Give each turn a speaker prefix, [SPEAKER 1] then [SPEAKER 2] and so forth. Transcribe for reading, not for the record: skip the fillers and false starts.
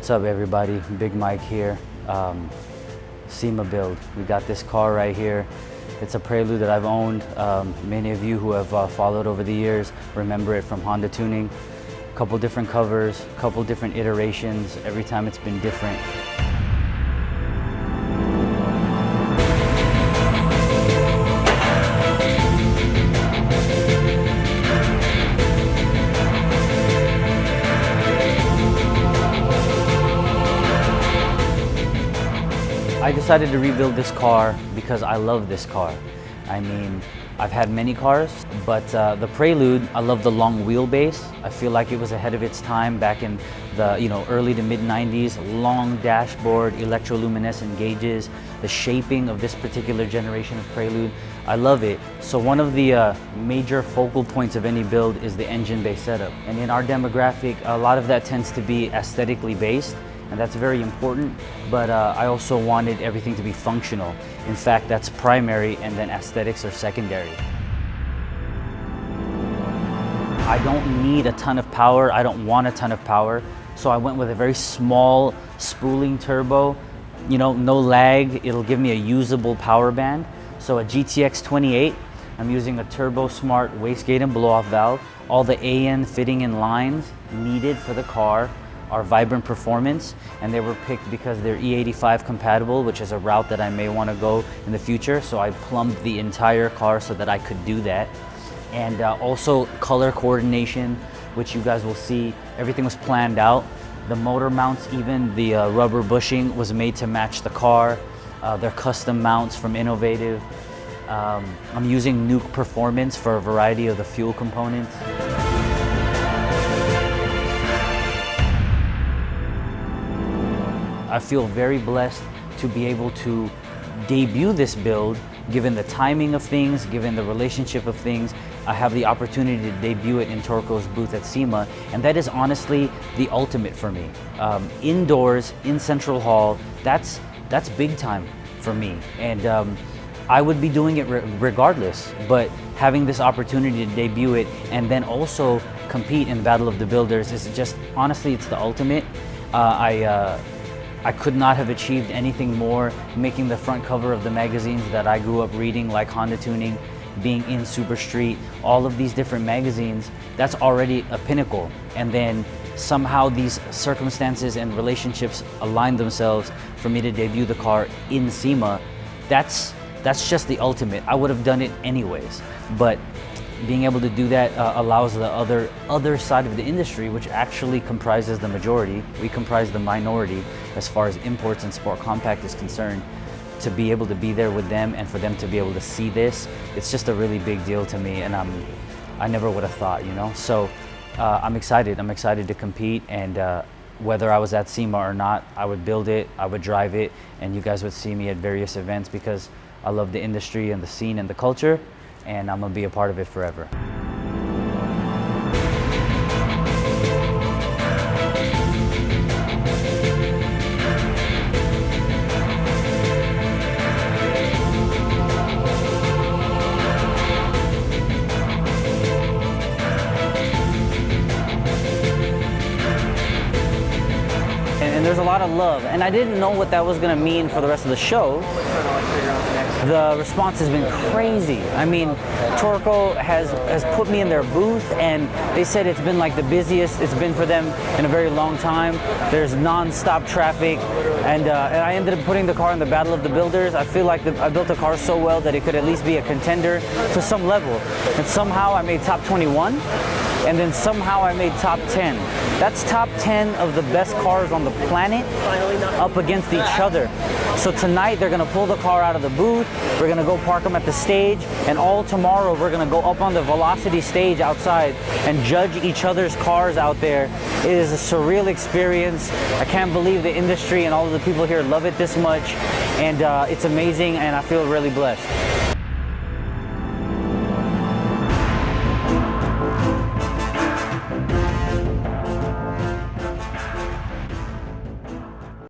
[SPEAKER 1] What's up everybody, Big Mike here. SEMA build. We got this car right here. It's a Prelude that I've owned. Many of you who have followed over the years remember it from Honda tuning. A couple different covers, a couple different iterations. Every time it's been different. I decided to rebuild this car because I love this car. I mean, I've had many cars, but the Prelude, I love the long wheelbase. I feel like it was ahead of its time back in the early to mid 90s. Long dashboard, electroluminescent gauges, the shaping of this particular generation of Prelude. I love it. So one of the major focal points of any build is the engine bay setup. And in our demographic, a lot of that tends to be aesthetically based. And that's very important, but I also wanted everything to be functional. In fact, that's primary, and then aesthetics are secondary. I don't need a ton of power, I don't want a ton of power, so I went with a very small spooling turbo, no lag. It'll give me a usable power band. So a GTX 28, I'm using a Turbo Smart wastegate and blow-off valve. All the AN fitting in lines needed for the car are Vibrant Performance, and they were picked because they're E85 compatible, which is a route that I may want to go in the future. So I plumbed the entire car so that I could do that. And also color coordination, which you guys will see, everything was planned out. The motor mounts, even the rubber bushing was made to match the car. They're custom mounts from Innovative. I'm using Nuke Performance for a variety of the fuel components. I feel very blessed to be able to debut this build, given the timing of things, given the relationship of things. I have the opportunity to debut it in Torco's booth at SEMA, and that is honestly the ultimate for me. Indoors, in Central Hall, that's big time for me. And I would be doing it regardless, but having this opportunity to debut it and then also compete in Battle of the Builders is just, honestly, it's the ultimate. I could not have achieved anything more, making the front cover of the magazines that I grew up reading, like Honda Tuning, being in Super Street, all of these different magazines. That's already a pinnacle. And then somehow these circumstances and relationships align themselves for me to debut the car in SEMA. That's just the ultimate. I would have done it anyways, but being able to do that allows the other side of the industry, which actually comprises the majority. We comprise the minority as far as imports and sport compact is concerned. To be able to be there with them and for them to be able to see this, it's just a really big deal to me, and I never would have thought, So I'm excited. I'm excited to compete, and whether I was at SEMA or not, I would build it, I would drive it, and you guys would see me at various events because I love the industry and the scene and the culture, and I'm gonna be a part of it forever. And there's a lot of love, and I didn't know what that was gonna mean for the rest of the show. The response has been crazy. I mean, Torco has put me in their booth, and they said it's been like the busiest it's been for them in a very long time. There's non-stop traffic, and I ended up putting the car in the Battle of the Builders. I feel like I built the car so well that it could at least be a contender to some level. And somehow I made top 21, and then somehow I made top 10. That's top 10 of the best cars on the planet up against each other. So tonight they're gonna pull the car out of the booth, we're gonna go park them at the stage, and all tomorrow we're gonna go up on the Velocity stage outside and judge each other's cars out there. It is a surreal experience. I can't believe the industry and all of the people here love it this much, and it's amazing, and I feel really blessed.